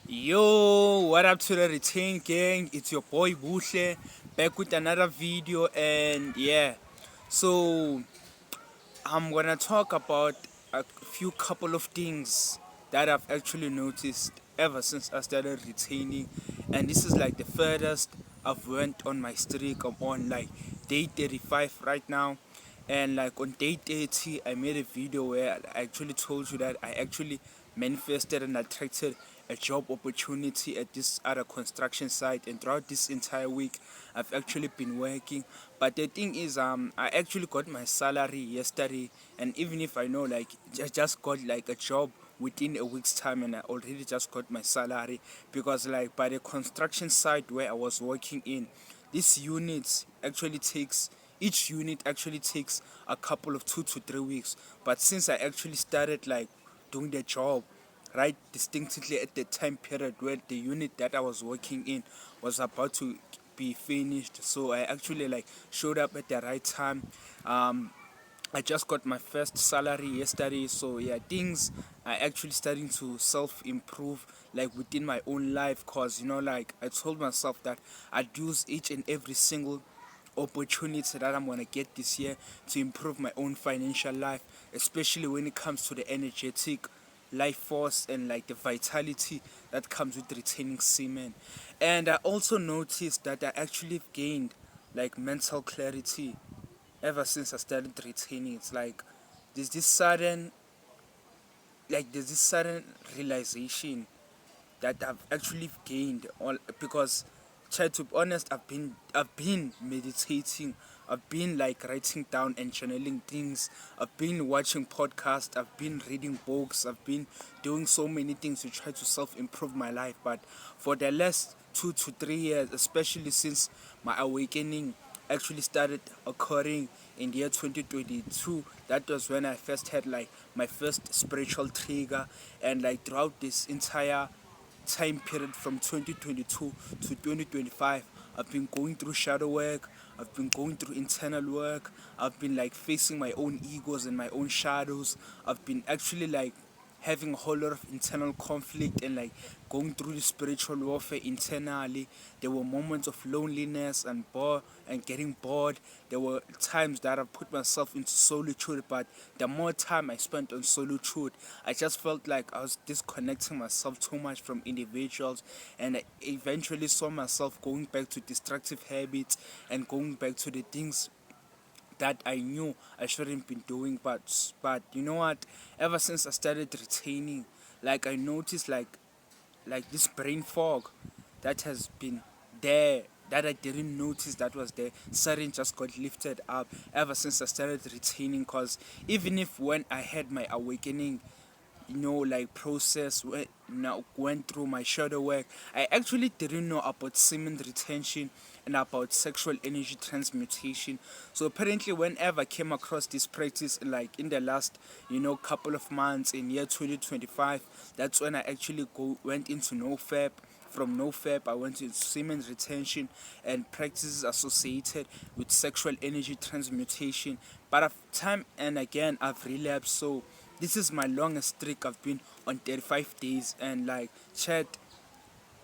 Yo, what up to the Retain gang? It's your boy Bushle back with another video, and yeah, so I'm gonna talk about a few couple of things that I've actually noticed ever since I started retaining, and this is like the furthest I've went on my streak. I'm on like day 35 right now, and like on day 30 I made a video where I actually told you that I actually manifested and attracted a job opportunity at this other construction site, and throughout this entire week I've actually been working. But the thing is, I actually got my salary yesterday, and even if I know like I just got like a job within a week's time, and I already just got my salary, because like by the construction site where I was working in, this unit actually takes each unit actually takes a couple of 2 to 3 weeks. But since I actually started like doing the job right distinctly at the time period where the unit that I was working in was about to be finished, so I actually like showed up at the right time. I just got my first salary yesterday, so yeah, things are actually starting to self improve like within my own life, cause like I told myself that I'd use each and every single opportunity that I'm gonna get this year to improve my own financial life, especially when it comes to the energetic life force and like the vitality that comes with retaining semen. And I also noticed that I actually gained like mental clarity ever since I started retaining. It's like there's this sudden there's this sudden realization that I've actually gained all, because to be honest, I've been meditating, I've been like writing down and channeling things, I've been watching podcasts, I've been reading books, I've been doing so many things to try to self improve my life. But for the last 2 to 3 years, especially since my awakening actually started occurring in the year 2022, that was when I first had like my first spiritual trigger. And like throughout this entire time period from 2022 to 2025, I've been going through shadow work, I've been going through internal work, I've been like facing my own egos and my own shadows. I've been actually like having a whole lot of internal conflict and like going through the spiritual warfare internally. There were moments of loneliness and getting bored. There were times that I put myself into solitude, but the more time I spent on solitude, I just felt like I was disconnecting myself too much from individuals, and I eventually saw myself going back to destructive habits and going back to the things that I knew I shouldn't be doing. But you know what? Ever since I started retaining, like I noticed like this brain fog that has been there, that I didn't notice that was there, suddenly just got lifted up ever since I started retaining. Cause even if when I had my awakening, like process went through my shadow work, I actually didn't know about semen retention and about sexual energy transmutation. So apparently whenever I came across this practice like in the last couple of months in year 2025, that's when I actually went into nofap. From nofap I went into semen retention and practices associated with sexual energy transmutation. But time and again I've relapsed, so this is my longest streak. I've been on 35 days, and like chat,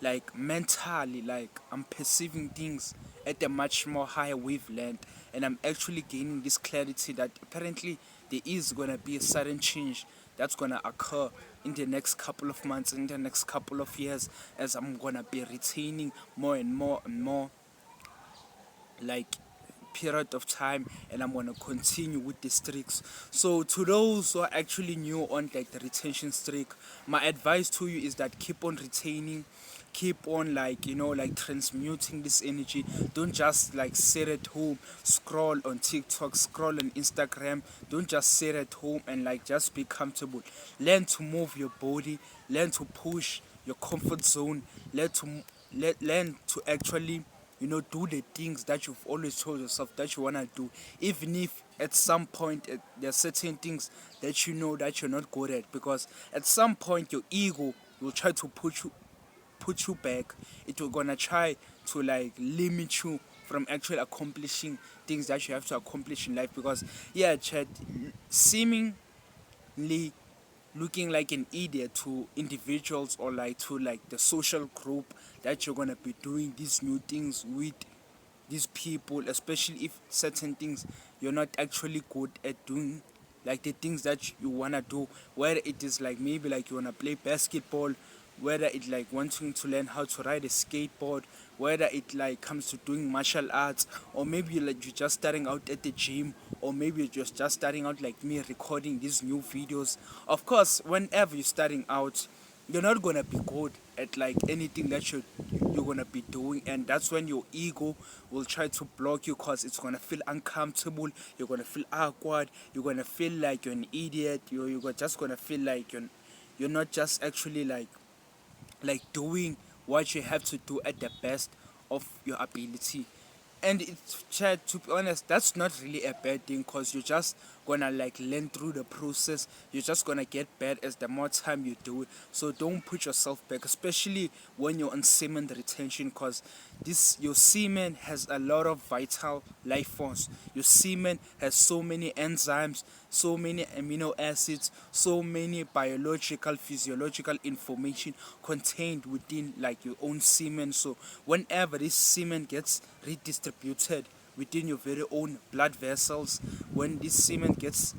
like mentally, like I'm perceiving things at a much more higher wavelength, and I'm actually gaining this clarity that apparently there is gonna be a sudden change that's gonna occur in the next couple of months, in the next couple of years, as I'm gonna be retaining more and more and more like period of time, and I'm gonna continue with the streaks. So to those who are actually new on like the retention streak, my advice to you is that keep on retaining, keep on like like transmuting this energy. Don't just like sit at home, scroll on TikTok, scroll on Instagram. Don't just sit at home and like just be comfortable. Learn to move your body, learn to push your comfort zone, learn to actually do the things that you've always told yourself that you want to do, even if at some point there are certain things that you know that you're not good at, because at some point your ego will try to put you back. It will gonna try to like limit you from actually accomplishing things that you have to accomplish in life. Because yeah, Chad, seemingly looking like an idiot to individuals or like to like the social group that you're gonna be doing these new things with these people, especially if certain things you're not actually good at doing, like the things that you wanna do, whether it is like maybe like you wanna play basketball, whether it like wanting to learn how to ride a skateboard, whether it like comes to doing martial arts, or maybe like you're just starting out at the gym, or maybe you're just starting out like me recording these new videos. Of course, whenever you're starting out, you're not gonna be good at like anything that you're gonna be doing, and that's when your ego will try to block you because it's gonna feel uncomfortable, you're gonna feel awkward, you're gonna feel like you're an idiot, you're just gonna feel like you're not just actually like doing what you have to do at the best of your ability. And it's, Chad, to be honest, that's not really a bad thing because you're just gonna like learn through the process. You're just gonna get better as the more time you do it. So don't put yourself back, especially when you're on semen retention, because this your semen has a lot of vital life forms. Your semen has so many enzymes, so many amino acids, so many biological, physiological information contained within like your own semen. So whenever this semen gets redistributed within your very own blood vessels, when this semen gets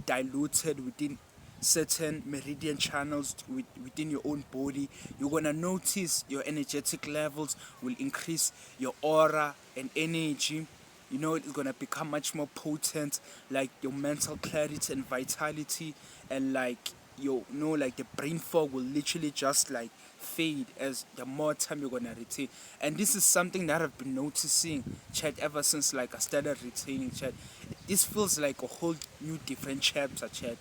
diluted within certain meridian channels within your own body, you're gonna notice your energetic levels will increase, your aura and energy, it's gonna become much more potent, like your mental clarity and vitality, and like like the brain fog will literally just like fade as the more time you're gonna retain. And this is something that I've been noticing, chat, ever since like I started retaining, chat. This feels like a whole new different chapter, chat.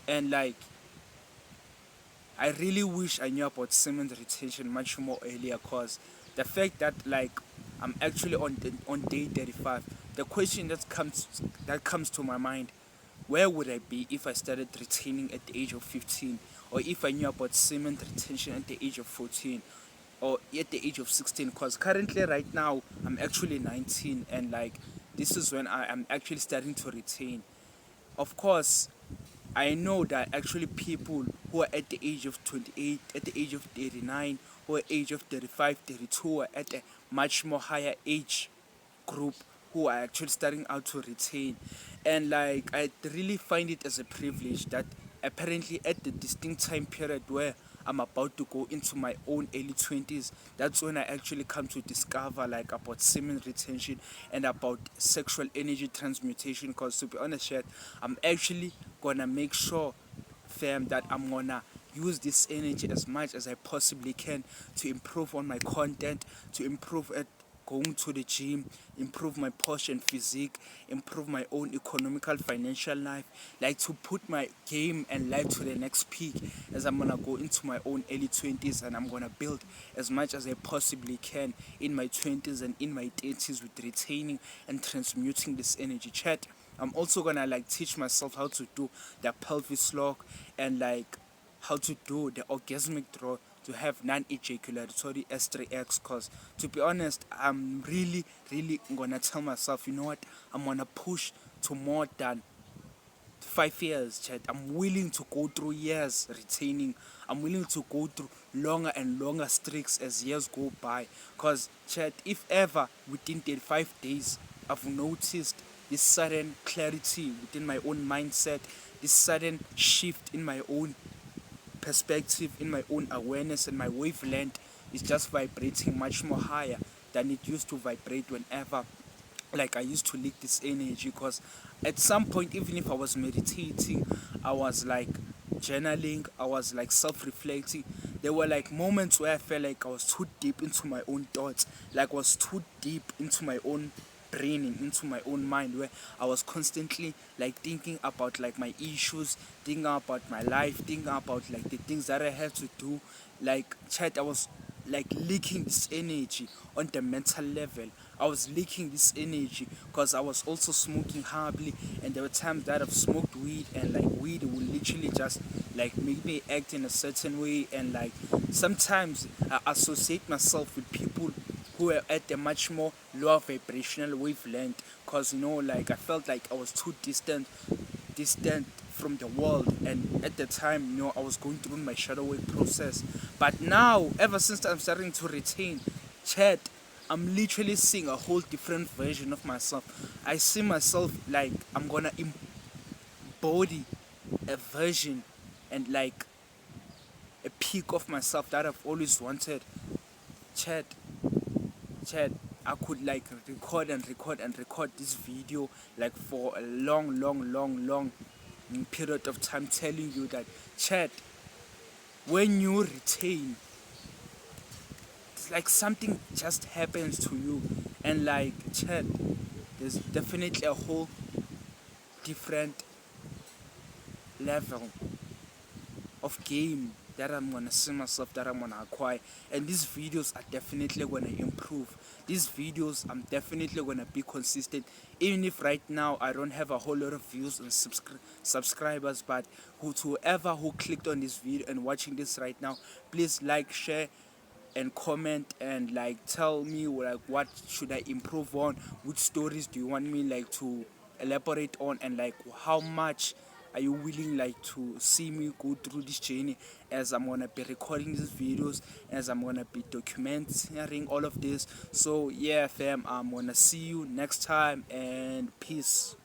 And like I really wish I knew about semen retention much more earlier, cause the fact that like I'm actually on day 35, the question that comes to my mind: where would I be if I started retaining at the age of 15, or if I knew about semen retention at the age of 14, or at the age of 16? Because currently, right now, I'm actually 19, and like this is when I am actually starting to retain. Of course, I know that actually people who are at the age of 28, at the age of 39, or age of 35, 32 are at a much more higher age group who are actually starting out to retain. And like I really find it as a privilege that apparently at the distinct time period where I'm about to go into my own early 20s, that's when I actually come to discover like about semen retention and about sexual energy transmutation. Because to be honest, Chad, I'm actually gonna make sure, fam, that I'm gonna use this energy as much as I possibly can to improve on my content, to improve at going to the gym, improve my posture and physique, improve my own economical financial life, like to put my game and life to the next peak as I'm gonna go into my own early 20s, and I'm gonna build as much as I possibly can in my 20s and in my 30s with retaining and transmuting this energy. Chat, I'm also gonna like teach myself how to do the pelvis lock and like how to do the orgasmic draw to have non-ejaculatory S3X. Cause to be honest, I'm really gonna tell myself, you know what, I'm gonna push to more than 5 years, chat. I'm willing to go through years retaining. I'm willing to go through longer and longer streaks as years go by. Cause chat, if ever within 35 days I've noticed this sudden clarity within my own mindset, this sudden shift in my own perspective, in my own awareness, and my wavelength is just vibrating much more higher than it used to vibrate whenever like I used to leak this energy. Because at some point, even if I was meditating, I was like journaling, I was like self-reflecting, there were like moments where I felt like I was too deep into my own thoughts, like I was too deep into my own braining, into my own mind, where I was constantly like thinking about like my issues, thinking about my life, thinking about like the things that I have to do. Like chat, I was like leaking this energy on the mental level. I was leaking this energy because I was also smoking herbally, and there were times that I've smoked weed, and like weed will literally just like make me act in a certain way, and like sometimes I associate myself with people who are at a much more lower vibrational wavelength, because like I felt like I was too distant distant from the world, and at the time, I was going through my shadow work process. But now, ever since I'm starting to retain, chat, I'm literally seeing a whole different version of myself. I see myself like I'm gonna embody a version and like a peak of myself that I've always wanted. Chat, chat, I could like record and record and record this video like for a long period of time, telling you that, chat, when you retain, it's like something just happens to you. And like, chat, there's definitely a whole different level of game that I'm gonna see myself, that I'm gonna acquire. And these videos are definitely gonna improve. These videos, I'm definitely gonna be consistent. Even if right now I don't have a whole lot of views and subscribers, but whoever who clicked on this video and watching this right now, please like, share, and comment, and like tell me like what should I improve on, which stories do you want me like to elaborate on, and like how much are you willing like to see me go through this journey, as I'm gonna be recording these videos, as I'm gonna be documenting all of this. So yeah fam, I'm gonna see you next time, and peace.